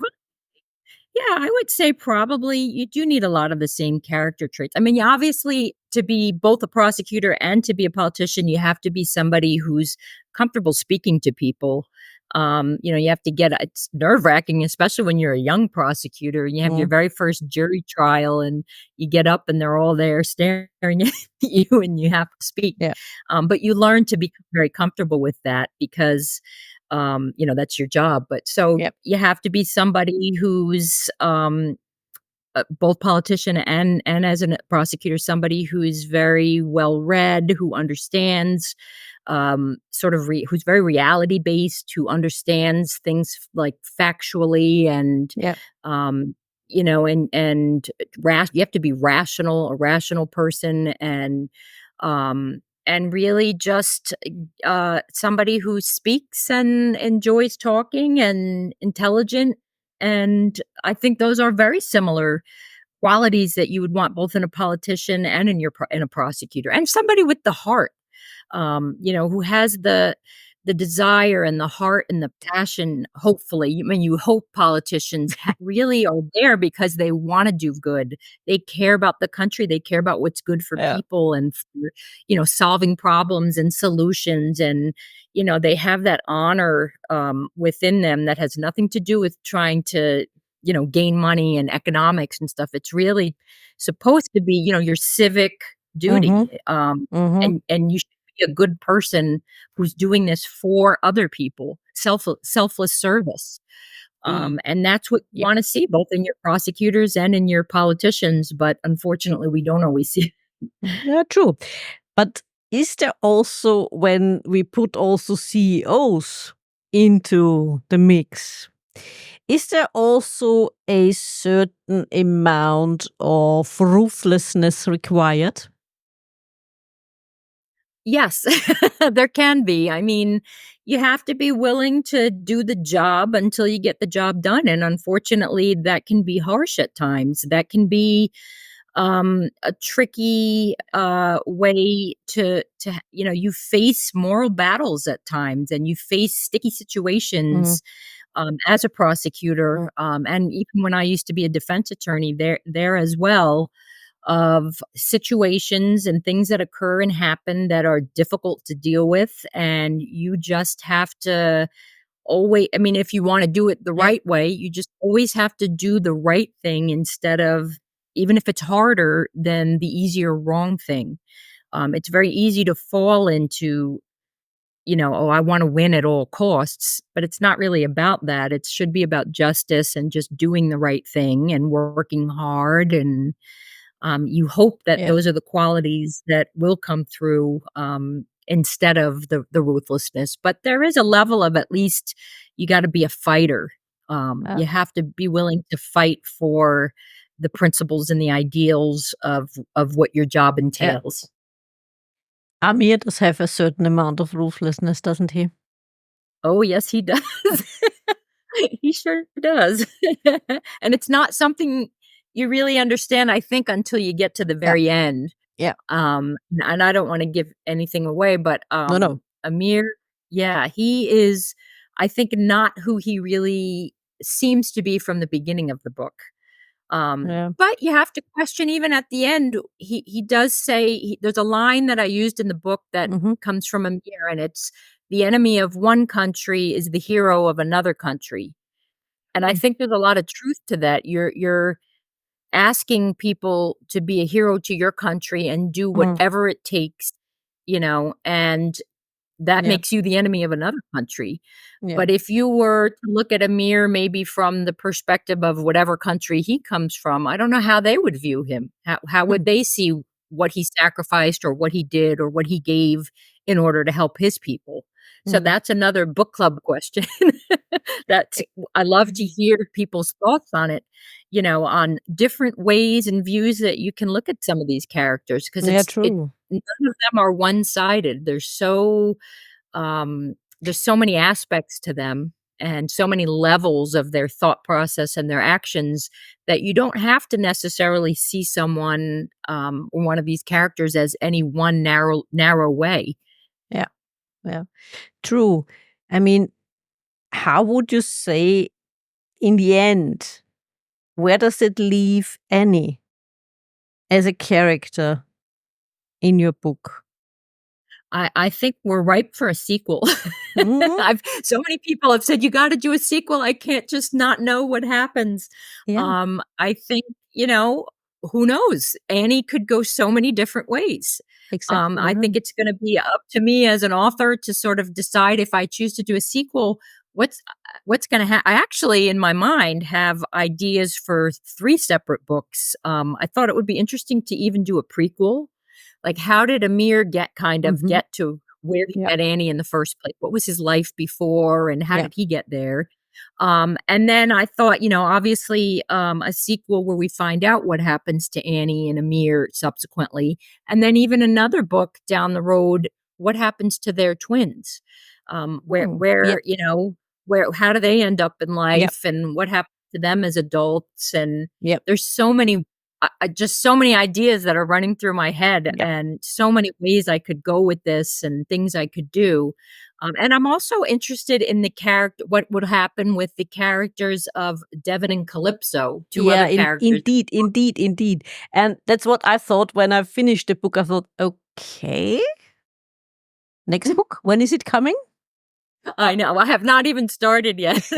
Speaker 2: yeah, I would say probably you do need a lot of the same character traits. I mean, obviously, to be both a prosecutor and to be a politician, you have to be somebody who's comfortable speaking to people. You have to it's nerve wracking, especially when you're a young prosecutor and you have your
Speaker 1: Mm,
Speaker 2: very first jury trial and you get up and they're all there staring at you and you have to speak.
Speaker 1: yeah.
Speaker 2: But you learn to be very comfortable with that because that's your job. But so
Speaker 1: Yep.
Speaker 2: you have to be somebody who's both politician and as a prosecutor, somebody who is very well read, who understands who's very reality based, who understands things like factually and
Speaker 1: Yep.
Speaker 2: um, and you have to be rational, a rational person, and really just somebody who speaks and enjoys talking and intelligent. And I think those are very similar qualities that you would want both in a politician and in a prosecutor, and somebody with the heart, who has the desire and the heart and the passion. Hopefully, you hope politicians really are there because they want to do good. They care about the country. They care about what's good for
Speaker 1: Yeah.
Speaker 2: people and for, solving problems and solutions. And they have that honor within them that has nothing to do with trying to gain money and economics and stuff. It's really supposed to be your civic
Speaker 1: Mhm.
Speaker 2: duty.
Speaker 1: Mhm.
Speaker 2: And you should be a good person who's doing this for other people, selfless service.
Speaker 1: Y
Speaker 2: And that's what you
Speaker 1: Yeah.
Speaker 2: wanna see both in your prosecutors and in your politicians, but unfortunately, we don't always see.
Speaker 1: Yeah, true. But is there also, when we put also CEOs into the mix, Is there also a certain amount of ruthlessness required?
Speaker 2: Yes, there can be. I mean, you have to be willing to do the job until you get the job done, and unfortunately, that can be harsh at times. That can be a tricky way to you face moral battles at times, and you face sticky
Speaker 1: Mm,
Speaker 2: situations as a prosecutor, and even when I used to be a defense attorney, there as well, of situations and things that occur and happen that are difficult to deal with, and you just have to always, I mean, if you want to do it the
Speaker 1: yeah,
Speaker 2: right way, you just always have to do the right thing instead of, even if it's harder than the easier wrong thing. It's very easy to fall into, oh, I want to win at all costs, but it's not really about that. It should be about justice and just doing the right thing and working hard. And you hope that
Speaker 1: yeah,
Speaker 2: those are the qualities that will come through, instead of the ruthlessness. But there is a level of, at least you got to be a fighter.
Speaker 1: uh,
Speaker 2: You have to be willing to fight for the principles and the ideals of what your job
Speaker 1: yeah.
Speaker 2: entails.
Speaker 1: Amir does have a certain amount of ruthlessness, doesn't he?
Speaker 2: Oh, yes, he does. He sure does. And it's not something you really understand, I think, until you get to the
Speaker 1: Yeah,
Speaker 2: very end.
Speaker 1: yeah.
Speaker 2: And I don't wanna give anything away, but,
Speaker 1: No, no.
Speaker 2: Amir, yeah, he is, I think, not who he really seems to be from the beginning of the book.
Speaker 1: Yeah.
Speaker 2: But you have to question, even at the end, he does say, there's a line that I used in the book that
Speaker 1: Mhm.
Speaker 2: comes from Amir, and it's, "The enemy of one country is the hero of another country." And I
Speaker 1: Mm,
Speaker 2: think there's a lot of truth to that. You're asking people to be a hero to your country and do
Speaker 1: mm,
Speaker 2: whatever it takes, and that
Speaker 1: yeah,
Speaker 2: makes you the enemy of another country.
Speaker 1: yeah.
Speaker 2: But if you were to look at Amir maybe from the perspective of whatever country he comes from, I don't know how they would view him. How would
Speaker 1: Mm,
Speaker 2: they see what he sacrificed or what he did or what he gave in order to help his people? So
Speaker 1: mm.
Speaker 2: that's another book club question. That's,
Speaker 1: Eh,
Speaker 2: I love to hear people's thoughts on it, on different ways and views that you can look at some of these characters, because
Speaker 1: yeah,
Speaker 2: it
Speaker 1: true.
Speaker 2: none of them are one-sided. There's so many aspects to them and so many levels of their thought process and their actions, that you don't have to necessarily see someone, or one of these characters, as any one narrow way.
Speaker 1: Yeah, yeah. True. I mean, how would you say in the end, where does it leave Annie as a character in your book?
Speaker 2: I think we're ripe for a sequel.
Speaker 1: Mhm.
Speaker 2: I've So many people have said, "You gotta do a sequel, I can't just not know what happens."
Speaker 1: Yeah,
Speaker 2: I think, who knows? Annie could go so many different ways.
Speaker 1: exactly,
Speaker 2: I
Speaker 1: right.
Speaker 2: think it's gonna be up to me as an author to sort of decide, if I choose to do a sequel, what's gonna I actually, in my mind, have ideas for 3 separate books. I thought it would be interesting to even do a prequel. Like, how did Amir
Speaker 1: Mhm.
Speaker 2: get to where he
Speaker 1: Yeah,
Speaker 2: met Annie in the first place? What was his life before, and how
Speaker 1: yeah.
Speaker 2: did he get there? And then I thought, obviously, a sequel where we find out what happens to Annie and Amir subsequently, and then even another book down the road, what happens to their twins?
Speaker 1: Mm. Yep,
Speaker 2: Where how do they end up in
Speaker 1: yep,
Speaker 2: life, and what happens to them as adults? And
Speaker 1: yep,
Speaker 2: there's so many, just so many ideas that are running through my head,
Speaker 1: yep.
Speaker 2: and so many ways I could go with this and things I could do. And I'm also interested in what would happen with the characters of Devon and Calypso, two
Speaker 1: Yeah,
Speaker 2: other characters.
Speaker 1: indeed, indeed, indeed. And that's what I thought when I finished the book. I thought, okay, next book, when is it coming?
Speaker 2: I know, I have not even started yet.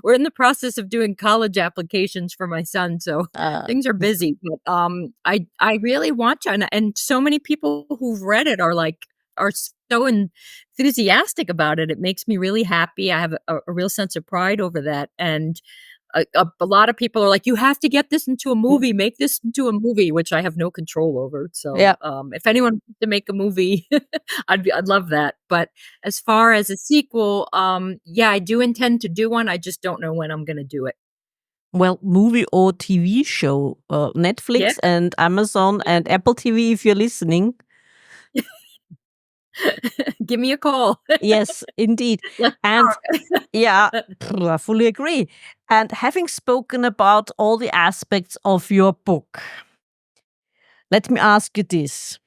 Speaker 2: We're in the process of doing college applications for my son, so
Speaker 1: Uh,
Speaker 2: things are busy. But I really want to, and so many people who've read it are so enthusiastic about it. It makes me really happy. I have a real sense of pride over that, and a lot of people are like, "You have to get this into a movie, make this into a movie," which I have no control over. So,
Speaker 1: Yeah.
Speaker 2: if anyone wants to make a movie, I'd love that. But as far as a sequel, yeah, I do intend to do one. I just don't know when I'm gonna do it.
Speaker 1: Well, movie or TV show,
Speaker 2: Yeah,
Speaker 1: Netflix and Amazon and Apple TV, if you're listening.
Speaker 2: give me a call.
Speaker 1: Yes, indeed.
Speaker 2: Let's
Speaker 1: And yeah,
Speaker 2: talk.
Speaker 1: I fully agree. And having spoken about all the aspects of your book, let me ask you this.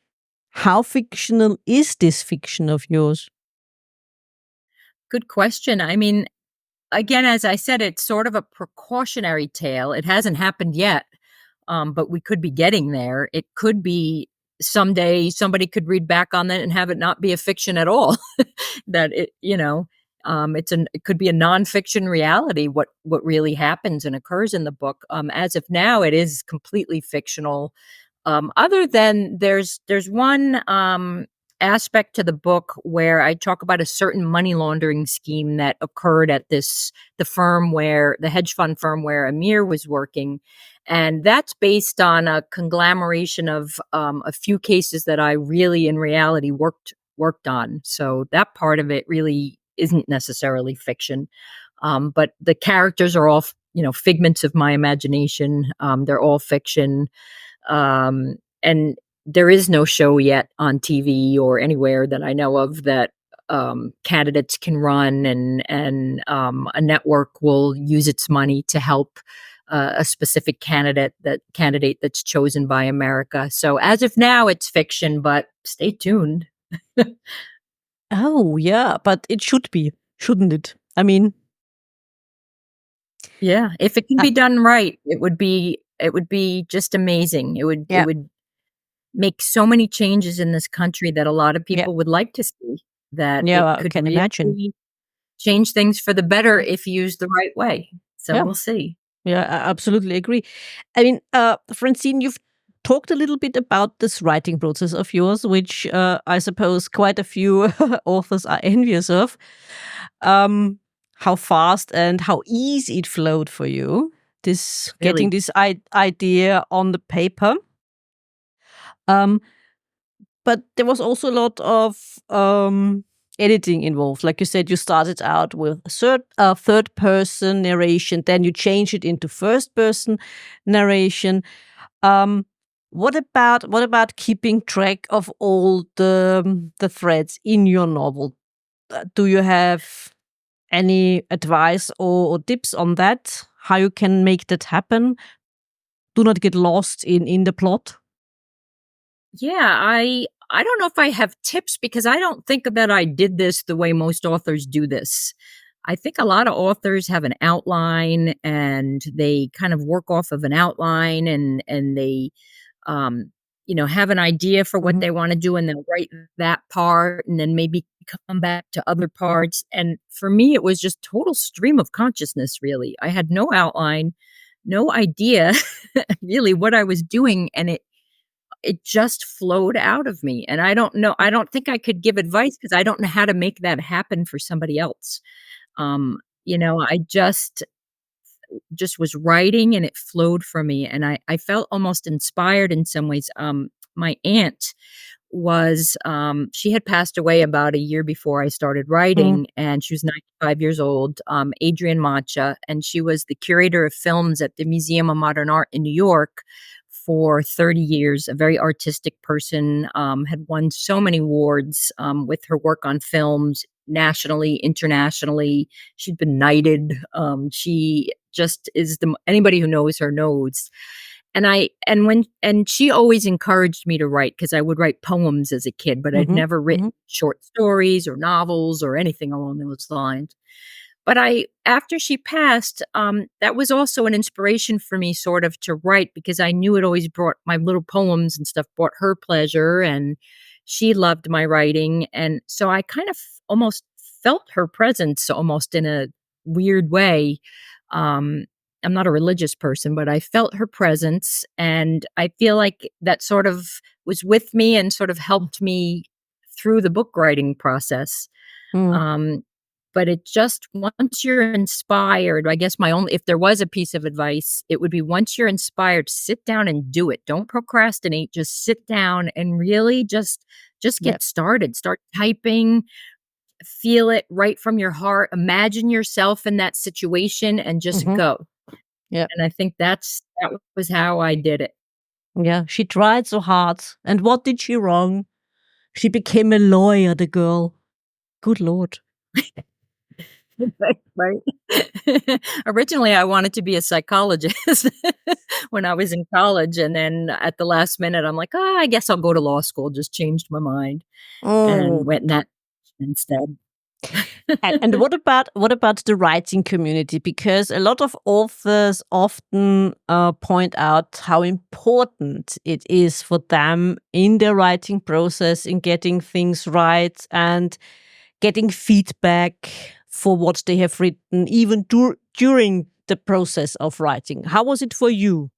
Speaker 1: How fictional is this fiction of yours?
Speaker 2: Good question. I mean, again, as I said, it's sort of a precautionary tale. It hasn't happened yet, but we could be getting there. It could be someday somebody could read back on that and have it not be a fiction at all. That it, it could be a nonfiction reality. What really happens and occurs in the book. As of now, it is completely fictional. Other than there's one aspect to the book where I talk about a certain money laundering scheme that occurred at the hedge fund firm where Amir was working. And that's based on a conglomeration of a few cases that I really, in reality, worked on. So that part of it really isn't necessarily fiction, but the characters are all figments of my imagination. They're all fiction, and there is no show yet on TV or anywhere that I know of that candidates can run, and a network will use its money to help a specific candidate that's chosen by America. So as of now, it's fiction, but stay tuned.
Speaker 1: Oh, yeah, but it should be, shouldn't it? I mean,
Speaker 2: Yeah, if it can
Speaker 1: uh,
Speaker 2: be done right, it would be just amazing. It
Speaker 1: yeah,
Speaker 2: would make so many changes in this country that a lot of
Speaker 1: yeah,
Speaker 2: people would like to see, that it
Speaker 1: yeah, I
Speaker 2: could
Speaker 1: can imagine.
Speaker 2: really change things for the better if used the right way. So
Speaker 1: Yeah.
Speaker 2: we'll see.
Speaker 1: Yeah, I absolutely agree. I mean, Francine, you've talked a little bit about this writing process of yours, which I suppose quite a few authors are envious of. How fast and how easy it flowed for you, this getting
Speaker 2: Really.
Speaker 1: this idea on the paper. Um, but there was also a lot of editing involved. Like you said, you started out with third person narration, then you changed it into first person narration. Um, what about keeping track of all the threads in your novel? Do you have any advice or tips on that? How you can make that happen? Do not get lost in the plot.
Speaker 2: Yeah, I don't know if I have tips because I don't think that I did this the way most authors do this. I think a lot of authors have an outline and they kind of work off of an outline, and they um have an idea for what
Speaker 1: Mhm.
Speaker 2: they want to do, and they'll write that part and then maybe come back to other parts. And for me it was just total stream of consciousness, really. I had no outline, no idea really what I was doing, and it just flowed out of me. And I don't think I could give advice because I don't know how to make that happen for somebody else. I just was writing and it flowed from me, and I felt almost inspired in some ways. My aunt she had passed away about a year before I started
Speaker 1: Mhm.
Speaker 2: writing, and she was 95 years old, Adrienne Macha, and she was the curator of films at the Museum of Modern Art in New York for 30 years, a very artistic person, had won so many awards with her work on films nationally, internationally. She'd been knighted. She just is anybody who knows her knows. And she always encouraged me to write because I would write poems as a kid, but I'd
Speaker 1: Mhm.
Speaker 2: never
Speaker 1: Mhm.
Speaker 2: written short stories or novels or anything along those lines. But after she passed, that was also an inspiration for me sort of to write, because I knew it always brought my little poems and stuff brought her pleasure, and she loved my writing. And so I kind of almost felt her presence almost in a weird way. Um, I'm not a religious person, but I felt her presence. And I feel like that sort of was with me and sort of helped me through the book writing process.
Speaker 1: Mhm.
Speaker 2: Um, but it just, once you're inspired, I guess if there was a piece of advice, it would be, once you're inspired, sit down and do it. Don't procrastinate. Just sit down and really just
Speaker 1: Yep.
Speaker 2: get started. Start typing, feel it right from your heart. Imagine yourself in that situation and just
Speaker 1: Mhm.
Speaker 2: go.
Speaker 1: Yeah.
Speaker 2: And I think that was how I did it.
Speaker 1: Yeah. She tried so hard. And what did she wrong? She became a lawyer, the girl. Good Lord.
Speaker 2: Right. Originally, I wanted to be a psychologist when I was in college, and then at the last minute, I'm like, "Oh, I guess I'll go to law school." Just changed my mind and
Speaker 1: Oh.
Speaker 2: went in that instead.
Speaker 1: And what about the writing community? Because a lot of authors often point out how important it is for them in their writing process, in getting things right and getting feedback for what they have written, even during the process of writing. How was it for you?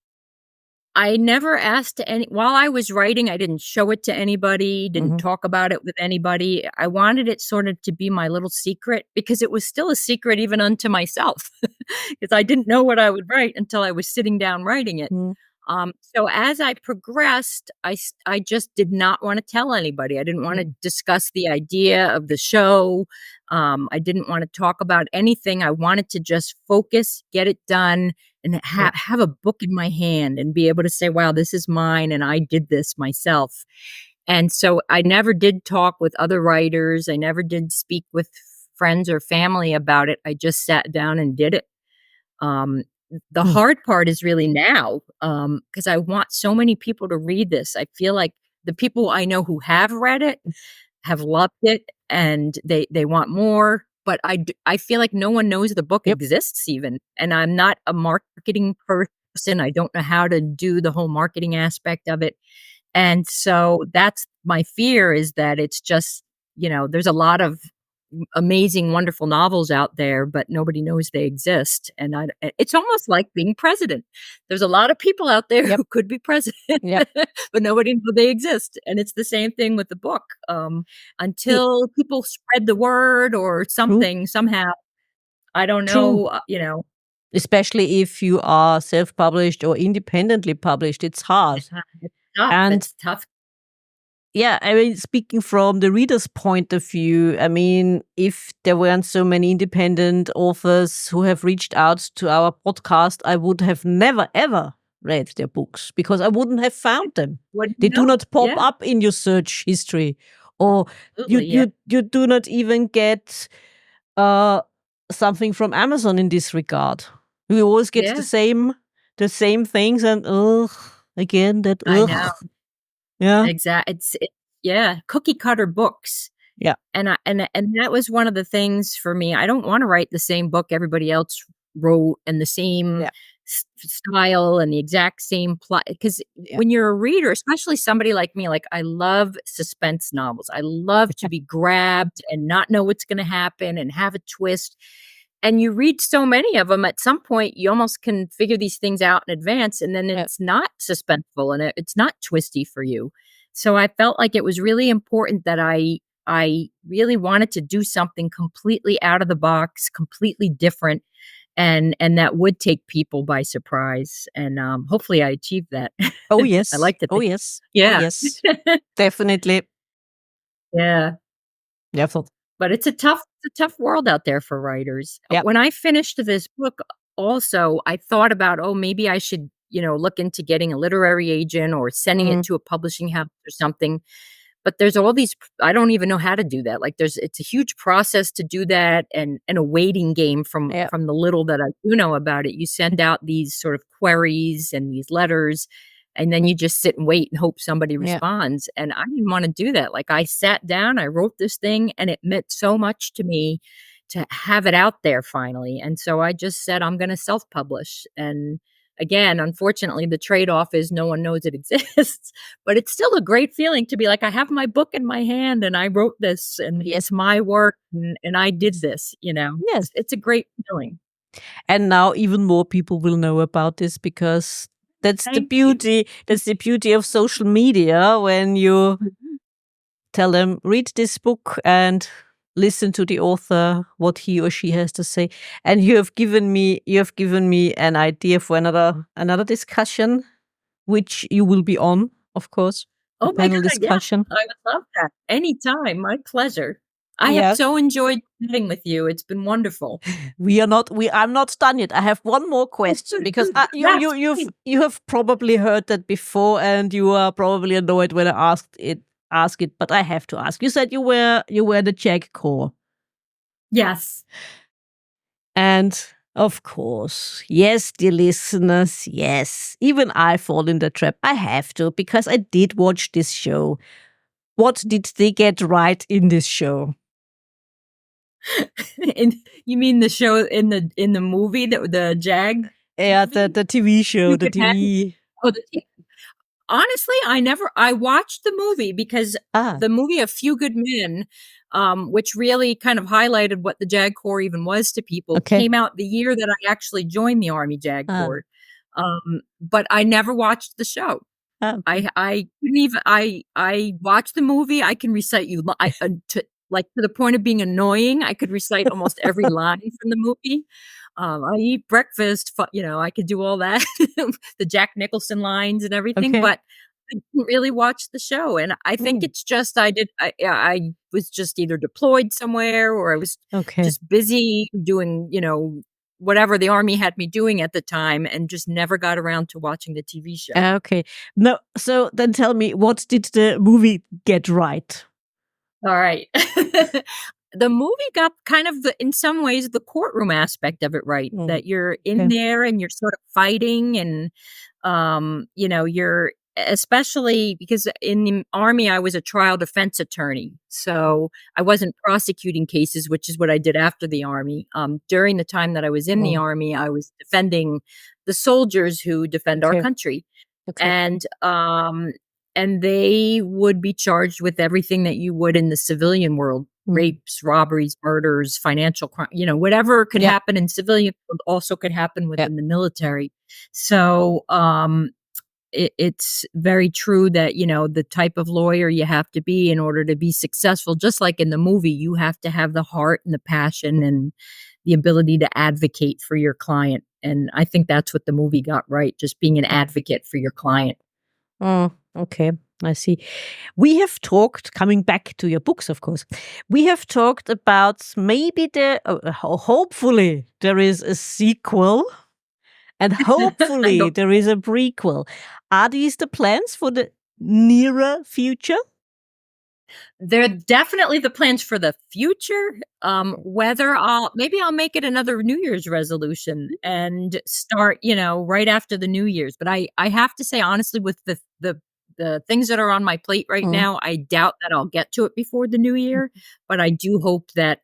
Speaker 2: I never asked while I was writing, I didn't show it to anybody, didn't
Speaker 1: Hmm.
Speaker 2: talk about it with anybody. I wanted it sort of to be my little secret, because it was still a secret even unto myself, because I didn't know what I would write until I was sitting down writing it.
Speaker 1: Mm.
Speaker 2: So as I progressed, I just did not want to tell anybody. I didn't want to discuss the idea of the show. I didn't want to talk about anything. I wanted to just focus, get it done, and
Speaker 1: Yeah.
Speaker 2: have a book in my hand and be able to say, wow, this is mine and I did this myself. And so I never did talk with other writers. I never did speak with friends or family about it. I just sat down and did it. Um, the
Speaker 1: Hmm.
Speaker 2: hard part is really now, because I want so many people to read this. I feel like the people I know who have read it have loved it, and they want more. But I feel like no one knows the book
Speaker 1: Yep.
Speaker 2: exists even, and I'm not a marketing person. I don't know how to do the whole marketing aspect of it, and so that's my fear, is that it's just, there's a lot of amazing, wonderful novels out there, but nobody knows they exist. And it's almost like being president. There's a lot of people out there
Speaker 1: Yep.
Speaker 2: who could be president,
Speaker 1: Yep.
Speaker 2: but nobody knows they exist. And it's the same thing with the book.
Speaker 1: I-
Speaker 2: Until people spread the word or
Speaker 1: True.
Speaker 2: something, somehow, I don't
Speaker 1: True.
Speaker 2: know,
Speaker 1: Especially if you are self-published or independently published, it's hard.
Speaker 2: it's tough.
Speaker 1: And
Speaker 2: It's tough.
Speaker 1: yeah, I mean, speaking from the reader's point of view, I mean, if there weren't so many independent authors who have reached out to our podcast, I would have never, ever read their books because I wouldn't have found them.
Speaker 2: What do
Speaker 1: They
Speaker 2: you
Speaker 1: do
Speaker 2: know?
Speaker 1: not pop
Speaker 2: Yeah,
Speaker 1: up in your search history, or you
Speaker 2: absolutely. Yeah.
Speaker 1: you do not even get uh, something from Amazon in this regard. We always get
Speaker 2: Yeah,
Speaker 1: the same things, and again that
Speaker 2: I know.
Speaker 1: yeah,
Speaker 2: Yeah, cookie cutter books.
Speaker 1: yeah,
Speaker 2: And that was one of the things for me. I don't wanna write the same book everybody else wrote, and the same
Speaker 1: yeah,
Speaker 2: style and the exact same plot. Because
Speaker 1: yeah,
Speaker 2: when you're a reader, especially somebody like me, like, I love suspense novels. I love to be grabbed and not know what's gonna happen and have a twist. And you read so many of them, at some point, you almost can figure these things out in advance, and then
Speaker 1: yeah.
Speaker 2: it's not suspenseful and it's not twisty for you. So I felt like it was really important that I really wanted to do something completely out of the box, completely different, and that would take people by surprise. And hopefully, I achieved that.
Speaker 1: Oh
Speaker 2: I
Speaker 1: yes.
Speaker 2: like to
Speaker 1: Oh
Speaker 2: think,
Speaker 1: yes. Oh
Speaker 2: yeah,
Speaker 1: yes. Definitely.
Speaker 2: yeah.
Speaker 1: Yeah. So,
Speaker 2: But it's a tough world out there for writers.
Speaker 1: yeah.
Speaker 2: When I finished this book, also, I thought about, oh, maybe I should, look into getting a literary agent or sending it
Speaker 1: Mm,
Speaker 2: to a publishing house or something. But there's all these, I don't even know how to do that. Like, it's a huge process to do that, and a waiting game from
Speaker 1: yeah.
Speaker 2: the little that I do know about it. You send out these sort of queries and these letters, and then you just sit and wait and hope somebody
Speaker 1: Yeah.
Speaker 2: responds. And I didn't want to do that. Like, I sat down, I wrote this thing, and it meant so much to me to have it out there finally. And so I just said, I'm going to self-publish. And again, unfortunately, the trade-off is no one knows it exists, but it's still a great feeling to be like, I have my book in my hand and I wrote this and
Speaker 1: Yes.
Speaker 2: it's my work, and I did this.
Speaker 1: Yes.
Speaker 2: It's a great feeling.
Speaker 1: And now even more people will know about this because that's the
Speaker 2: Thank you.
Speaker 1: beauty. That's the beauty of social media when you
Speaker 2: Mhm.
Speaker 1: tell them, read this book and listen to the author, what he or she has to say. And you have given me an idea for another discussion, which you will be on, of course, a
Speaker 2: Oh my
Speaker 1: panel
Speaker 2: God, yes,
Speaker 1: discussion.
Speaker 2: I would love that. Anytime, my pleasure. I have
Speaker 1: Yes.
Speaker 2: so enjoyed chatting with you. It's been wonderful.
Speaker 1: I'm not done yet. I have one more question because
Speaker 2: Yes, please.
Speaker 1: you have probably heard that before, and you are probably annoyed when I ask it, but I have to ask. You said you were the JAG Corps.
Speaker 2: Yes.
Speaker 1: And of course, yes, dear listeners, yes, even I fall in the trap. I have to, because I did watch this show. What did they get right in this show?
Speaker 2: You mean the show in the movie, the JAG
Speaker 1: Yeah,
Speaker 2: movie?
Speaker 1: the TV show,
Speaker 2: Few
Speaker 1: the
Speaker 2: Companions?
Speaker 1: TV.
Speaker 2: Oh, honestly, I watched the movie because
Speaker 1: Ah,
Speaker 2: the movie A Few Good Men, which really kind of highlighted what the JAG Corps even was to people,
Speaker 1: okay.
Speaker 2: came out the year that I actually joined the Army JAG
Speaker 1: Ah,
Speaker 2: Corps. But I never watched the show.
Speaker 1: okay.
Speaker 2: I couldn't even I watched the movie. I can recite you to the point of being annoying. I could recite almost every line from the movie. I eat breakfast. I could do all that, the Jack Nicholson lines and everything.
Speaker 1: Okay.
Speaker 2: But I didn't really watch the show, and I think
Speaker 1: Mm,
Speaker 2: it's just I was just either deployed somewhere or I was
Speaker 1: okay.
Speaker 2: just busy doing whatever the Army had me doing at the time, and just never got around to watching the TV show.
Speaker 1: Okay. No, so then tell me, what did the movie get right?
Speaker 2: All right. The movie got kind of in some ways, the courtroom aspect of it right,
Speaker 1: Mm,
Speaker 2: that you're in
Speaker 1: okay.
Speaker 2: there and you're sort of fighting and, you're especially because in the Army, I was a trial defense attorney. So I wasn't prosecuting cases, which is what I did after the Army. During the time that I was in the
Speaker 1: Mm,
Speaker 2: Army, I was defending the soldiers who defend our
Speaker 1: okay.
Speaker 2: country.
Speaker 1: Okay.
Speaker 2: And they would be charged with everything that you would in the civilian world:
Speaker 1: Mm,
Speaker 2: rapes, robberies, murders, financial crime, whatever could
Speaker 1: yeah.
Speaker 2: happen in civilian world also could happen
Speaker 1: Yeah.
Speaker 2: within the military. So it's very true that the type of lawyer you have to be in order to be successful, just like in the movie, you have to have the heart and the passion and the ability to advocate for your client. And I think that's what the movie got right, just being an advocate for your client.
Speaker 1: Oh, okay. I see. We have talked, coming back to your books, of course, we have talked about maybe hopefully there is a sequel, and
Speaker 2: I
Speaker 1: hopefully
Speaker 2: hope
Speaker 1: there is a prequel. Are these the plans for the nearer future?
Speaker 2: they're definitely the plans for the future. Whether I'll make it another New Year's resolution and start, right after the New Year's. But I have to say honestly, with the things that are on my plate right
Speaker 1: Mm,
Speaker 2: now, I doubt that I'll get to it before the New Year. But I do hope that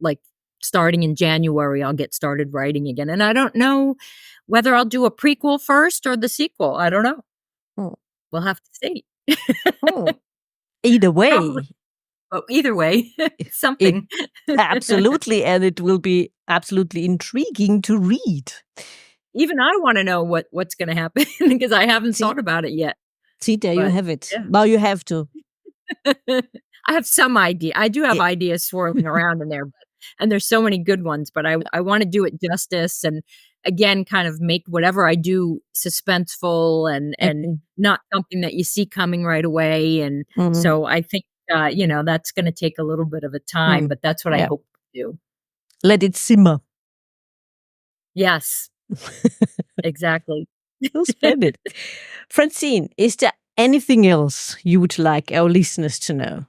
Speaker 2: like starting in January, I'll get started writing again. And I don't know whether I'll do a prequel first or the sequel. I don't know.
Speaker 1: mm,
Speaker 2: We'll have to see.
Speaker 1: mm. Either
Speaker 2: Probably.
Speaker 1: way,
Speaker 2: But either way,
Speaker 1: it
Speaker 2: something.
Speaker 1: absolutely, and it will be absolutely intriguing to read.
Speaker 2: Even I wanna know what's gonna happen because I haven't
Speaker 1: See,
Speaker 2: thought about it yet,
Speaker 1: there you
Speaker 2: but
Speaker 1: have it.
Speaker 2: yeah.
Speaker 1: Now you have to.
Speaker 2: I have some idea. I do have
Speaker 1: Eh,
Speaker 2: ideas swirling around in there, and there's so many good ones, but I wanna do it justice and, again, kind of make whatever I do suspenseful and
Speaker 1: okay.
Speaker 2: not something that you see coming right away, and
Speaker 1: Mm,
Speaker 2: so I think, that's gonna take a little bit of a time,
Speaker 1: mm,
Speaker 2: but that's what I
Speaker 1: yeah.
Speaker 2: hope to do.
Speaker 1: Let it simmer.
Speaker 2: Yes, exactly.
Speaker 1: Well, splendid. Francine, is there anything else you would like our listeners to know?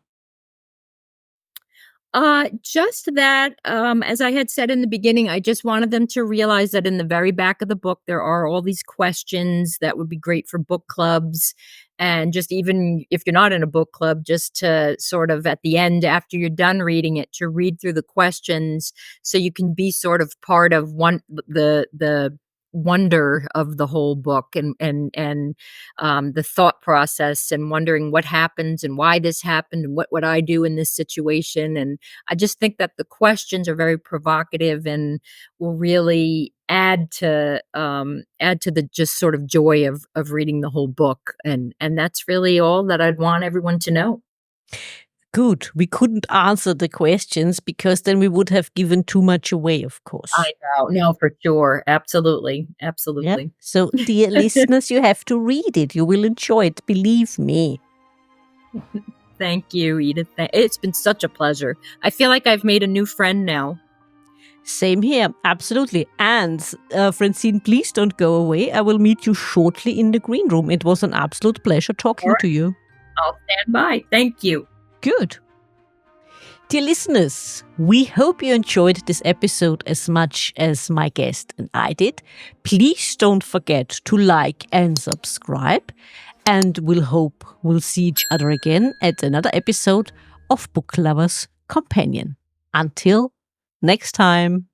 Speaker 2: Just that, as I had said in the beginning, I just wanted them to realize that in the very back of the book, there are all these questions that would be great for book clubs. And just even if you're not in a book club, just to sort of at the end, after you're done reading it, to read through the questions so you can be sort of part of the wonder of the whole book and the thought process and wondering what happens and why this happened and what would I do in this situation. And I just think that the questions are very provocative and will really add to the just sort of joy of reading the whole book. And that's really all that I'd want everyone to know.
Speaker 1: Good. We couldn't answer the questions because then we would have given too much away, of course.
Speaker 2: I know. No, for sure. Absolutely.
Speaker 1: Yep.
Speaker 2: Absolutely.
Speaker 1: So, dear listeners, you have to read it. You will enjoy it. Believe me.
Speaker 2: Thank you, Edith. It's been such a pleasure. I feel like I've made a new friend now.
Speaker 1: Same here. Absolutely. And Francine, please don't go away. I will meet you shortly in the green room. It was an absolute pleasure talking to you.
Speaker 2: I'll stand by. Thank you.
Speaker 1: Good. Dear listeners, we hope you enjoyed this episode as much as my guest and I did. Please don't forget to like and subscribe. And we'll see each other again at another episode of Book Lovers Companion. Until next time.